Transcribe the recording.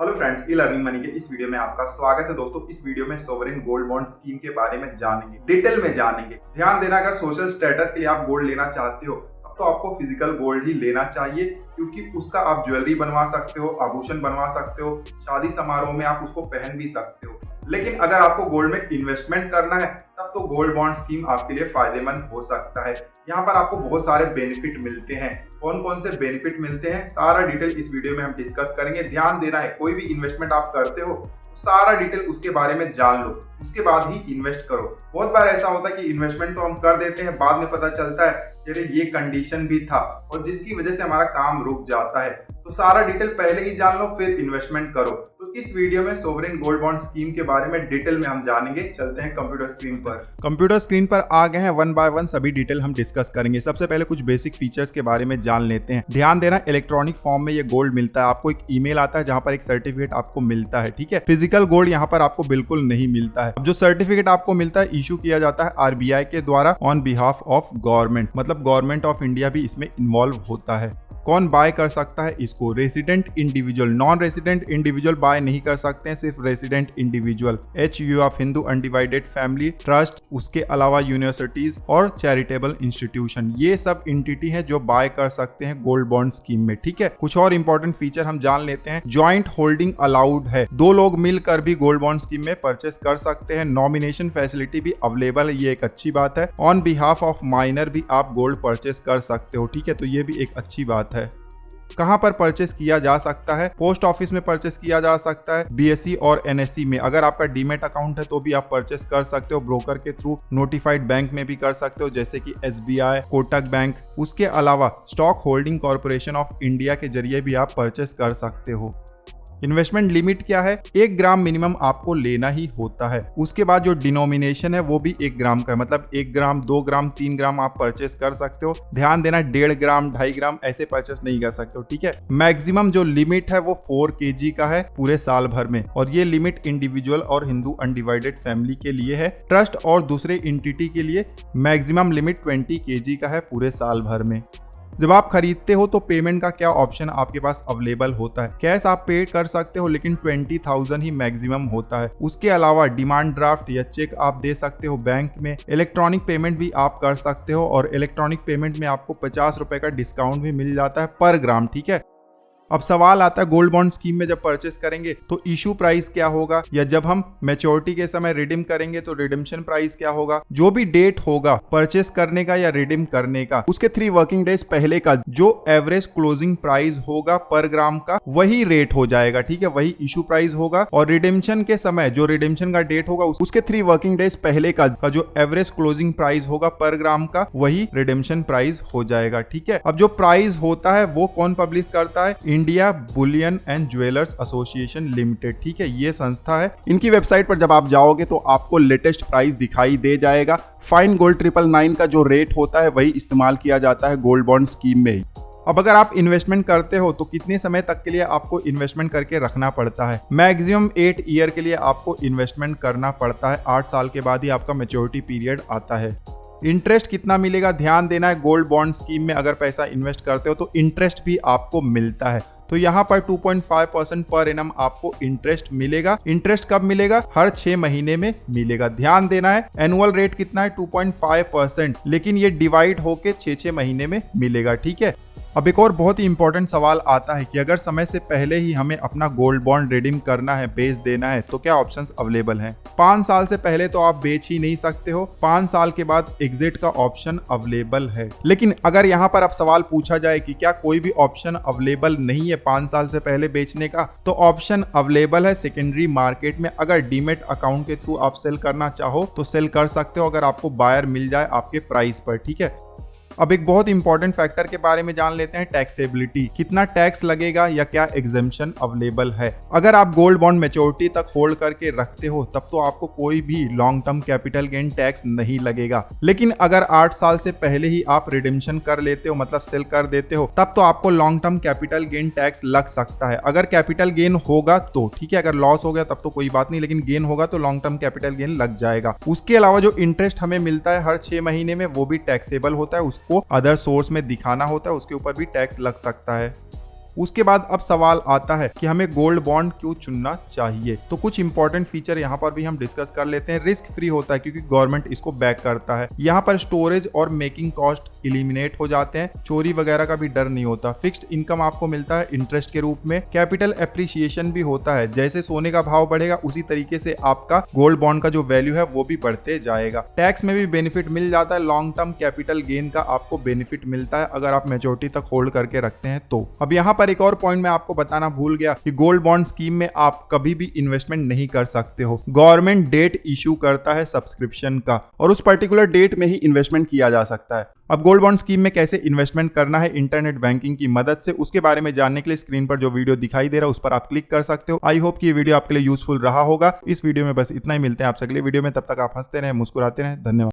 Hello friends, e learning money के इस video में आपका स्वागत है। दोस्तों, इस वीडियो में सोवरेन गोल्ड बॉन्ड स्कीम के बारे में जानेंगे, डिटेल में जानेंगे। ध्यान देना, अगर सोशल स्टेटस के लिए आप गोल्ड लेना चाहते हो तब तो आपको फिजिकल गोल्ड ही लेना चाहिए, क्योंकि उसका आप ज्वेलरी बनवा सकते हो, आभूषण बनवा सकते हो, शादी समारोह में आप उसको पहन भी सकते हो। लेकिन अगर आपको गोल्ड में इन्वेस्टमेंट करना है तब तो गोल्ड बॉन्ड स्कीम आपके लिए फायदेमंद हो सकता है। यहाँ पर आपको बहुत सारे बेनिफिट मिलते हैं। कौन कौन से बेनिफिट मिलते हैं, सारा डिटेल इस वीडियो में हम डिस्कस करेंगे। ध्यान देना है, कोई भी इन्वेस्टमेंट आप करते हो सारा डिटेल उसके बारे में जान लो, उसके बाद ही इन्वेस्ट करो। बहुत बार ऐसा होता है कि इन्वेस्टमेंट तो हम कर देते हैं, बाद में पता चलता है ये कंडीशन भी था और जिसकी वजह से हमारा काम रुक जाता है। तो सारा डिटेल पहले ही जान लो, फिर इन्वेस्टमेंट करो। तो इस वीडियो में सोवरेन गोल्ड बॉन्ड स्कीम के बारे में डिटेल में हम जानेंगे। चलते हैं कंप्यूटर स्क्रीन पर। कंप्यूटर स्क्रीन पर आ गए हैं, वन बाय वन सभी डिटेल हम डिस्कस करेंगे। सबसे पहले कुछ बेसिक फीचर्स के बारे में जान लेते हैं। ध्यान देना, इलेक्ट्रॉनिक फॉर्म में ये गोल्ड मिलता है। आपको एक ईमेल आता है जहां पर एक सर्टिफिकेट आपको मिलता है, ठीक है। फिजिकल गोल्ड यहाँ पर आपको बिल्कुल नहीं मिलता है। अब जो सर्टिफिकेट आपको मिलता है इशू किया जाता है आरबीआई के द्वारा ऑन बिहाफ ऑफ गवर्नमेंट, मतलब गवर्नमेंट ऑफ इंडिया भी इसमें इन्वॉल्व होता है। कौन बाय कर सकता है इसको? Resident individual. Non resident individual bye नहीं कर सकते हैं, सिर्फ resident individual. HU of Hindu undivided family trust, उसके अलावा यूनिवर्सिटीज और चैरिटेबल इंस्टीट्यूशन, ये सब एंटिटी है जो बाय कर सकते हैं गोल्ड बॉन्ड स्कीम में, ठीक है। कुछ और इंपॉर्टेंट फीचर हम जान लेते हैं। ज्वाइंट होल्डिंग अलाउड है, दो लोग मिलकर भी गोल्ड बॉन्ड स्कीम में परचेस कर सकते हैं। नॉमिनेशन फैसिलिटी भी अवेलेबल है, ये एक अच्छी बात है। ऑन बिहाफ ऑफ माइनर भी आप गोल्ड परचेस कर सकते हो, ठीक है, तो ये भी एक अच्छी बात है। कहां पर परचेस किया जा सकता है? पोस्ट ऑफिस में परचेस किया जा सकता है, BSE और NSE में। अगर आपका डीमेट अकाउंट है तो भी आप परचेस कर सकते हो। ब्रोकर के थ्रू नोटिफाइड बैंक में भी कर सकते हो, जैसे कि SBI, कोटक बैंक। उसके अलावा stock holding corporation of India के जरिए भी आप परचेस कर सकते हो। इन्वेस्टमेंट लिमिट क्या है? 1 ग्राम मिनिमम आपको लेना ही होता है। उसके बाद जो डिनोमिनेशन है वो भी 1 ग्राम का है, मतलब 1 ग्राम, 2 ग्राम, 3 ग्राम आप परचेस कर सकते हो। ध्यान देना, 1.5 ग्राम, 2.5 ग्राम ऐसे परचेस नहीं कर सकते हो, ठीक है। मैक्सिमम जो लिमिट है वो 4 kg का है पूरे साल भर में, और ये लिमिट इंडिविजुअल और हिंदू अनडिवाइडेड फैमिली के लिए है। ट्रस्ट और दूसरे एंटिटी के लिए मैक्सिमम लिमिट 20 kg का है पूरे साल भर में। जब आप खरीदते हो तो पेमेंट का क्या ऑप्शन आपके पास अवेलेबल होता है? कैश आप पे कर सकते हो, लेकिन 20,000 ही मैक्सिमम होता है। उसके अलावा डिमांड ड्राफ्ट या चेक आप दे सकते हो बैंक में। इलेक्ट्रॉनिक पेमेंट भी आप कर सकते हो, और इलेक्ट्रॉनिक पेमेंट में आपको 50 रुपए का डिस्काउंट भी मिल जाता है पर ग्राम, ठीक है। अब सवाल आता है, गोल्ड बॉन्ड स्कीम में जब परचेस करेंगे तो इशू प्राइस क्या होगा, या जब हम मैच्योरिटी के समय रिडीम करेंगे तो रिडीम्पशन प्राइस क्या होगा? जो भी डेट होगा परचेस करने का या रिडीम करने का, उसके 3 वर्किंग डेज पहले का जो एवरेज क्लोजिंग प्राइस होगा पर ग्राम का, वही रेट हो जाएगा, ठीक है, वही इशू प्राइस होगा। और रिडीम्पशन के समय जो रिडीम्पशन का डेट होगा उसके 3 वर्किंग डेज पहले का जो एवरेज क्लोजिंग प्राइस होगा पर ग्राम का, वही रिडीम्पशन प्राइस हो जाएगा, ठीक है। अब जो प्राइस होता है वो कौन पब्लिश करता है? India Boolean and jewellers association limited, ठीक है, ये संस्था है। इनकी वेबसाइट पर जब आप जाओगे तो आपको लेटेस्ट प्राइस दिखाई दे जाएगा। फाइन गोल्ड 999 का जो रेट होता है वही इस्तेमाल किया जाता है गोल्ड बॉन्ड स्कीम में ही। अब अगर आप इन्वेस्टमेंट करते हो तो कितने समय तक के लिए आपको इन्वेस्टमेंट करके रखना पड़ता है? मैक्सिमम 8 ईयर के लिए आपको इन्वेस्टमेंट करना पड़ता है। 8 साल के बाद ही आपका मैच्योरिटी पीरियड आता है। इंटरेस्ट कितना मिलेगा? ध्यान देना है, गोल्ड बॉन्ड स्कीम में अगर पैसा इन्वेस्ट करते हो तो इंटरेस्ट भी आपको मिलता है। तो यहाँ पर 2.5% पर एनम आपको इंटरेस्ट मिलेगा। इंटरेस्ट कब मिलेगा? हर 6 महीने में मिलेगा। ध्यान देना है, एनुअल रेट कितना है? 2.5%, लेकिन ये डिवाइड होके 6 महीने में मिलेगा, ठीक है। अब एक और बहुत ही इंपॉर्टेंट सवाल आता है कि अगर समय से पहले ही हमें अपना गोल्ड बॉन्ड रिडीम करना है, बेच देना है, तो क्या ऑप्शंस अवेलेबल हैं? 5 साल से पहले तो आप बेच ही नहीं सकते हो। 5 साल के बाद एग्जिट का ऑप्शन अवेलेबल है। लेकिन अगर यहाँ पर अब सवाल पूछा जाए कि क्या कोई भी ऑप्शन अवेलेबल नहीं है 5 साल से पहले बेचने का, तो ऑप्शन अवेलेबल है सेकेंडरी मार्केट में। अगर डीमेट अकाउंट के थ्रू आप सेल करना चाहो तो सेल कर सकते हो, अगर आपको बायर मिल जाए आपके प्राइस पर, ठीक है। अब एक बहुत इंपॉर्टेंट फैक्टर के बारे में जान लेते हैं, टैक्सेबिलिटी। कितना टैक्स लगेगा या क्या एग्जेम्पशन अवेलेबल है? अगर आप गोल्ड बॉन्ड मैच्योरिटी तक होल्ड करके रखते हो तब तो आपको कोई भी long term capital gain tax नहीं लगेगा। लेकिन अगर 8 साल से पहले ही आप रिडेम्पशन कर लेते हो, मतलब सेल कर देते हो, तब तो आपको long term capital gain tax लग सकता है। अगर कैपिटल गेन होगा तो ठीक है, अगर लॉस हो गया तब तो कोई बात नहीं, लेकिन गेन होगा तो लॉन्ग टर्म कैपिटल गेन लग जाएगा। उसके अलावा जो इंटरेस्ट हमें मिलता है हर 6 महीने में, वो भी टैक्सेबल होता है। उसको अदर सोर्स में दिखाना होता है, उसके ऊपर भी टैक्स लग सकता है। उसके बाद अब सवाल आता है कि हमें गोल्ड बॉन्ड क्यों चुनना चाहिए। तो कुछ इंपॉर्टेंट फीचर यहाँ पर भी हम डिस्कस कर लेते हैं। रिस्क फ्री होता है क्योंकि गवर्नमेंट इसको बैक करता है। यहाँ पर स्टोरेज और मेकिंग कॉस्ट एलिमिनेट हो जाते हैं, चोरी वगैरह का भी डर नहीं होता। फिक्स्ड इनकम आपको मिलता है इंटरेस्ट के रूप में। कैपिटल एप्रिसिएशन भी होता है, जैसे सोने का भाव बढ़ेगा उसी तरीके से आपका गोल्ड बॉन्ड का जो वैल्यू है वो भी बढ़ते जाएगा। टैक्स में भी बेनिफिट मिल जाता है। लॉन्ग टर्म कैपिटल गेन का आपको बेनिफिट मिलता है अगर आप मैच्योरिटी तक होल्ड करके रखते हैं तो। अब यहाँ पर एक और पॉइंट मैं आपको बताना भूल गया कि गोल्ड बॉन्ड स्कीम में आप कभी भी इन्वेस्टमेंट नहीं कर सकते हो। गवर्नमेंट डेट इशू करता है सब्सक्रिप्शन का और उस पर्टिकुलर डेट में ही इन्वेस्टमेंट किया जा सकता है। अब गोल्ड बॉन्ड स्कीम में कैसे इन्वेस्टमेंट करना है इंटरनेट बैंकिंग की मदद से, उसके बारे में जानने के लिए स्क्रीन पर जो वीडियो दिखाई दे रहा है उस पर आप क्लिक कर सकते हो। आई होप कि ये वीडियो आपके लिए यूजफुल रहा होगा। इस वीडियो में बस इतना ही। मिलते हैं आपसे अगले वीडियो में, तब तक आप हंसते रहें, मुस्कुराते रहें। धन्यवाद।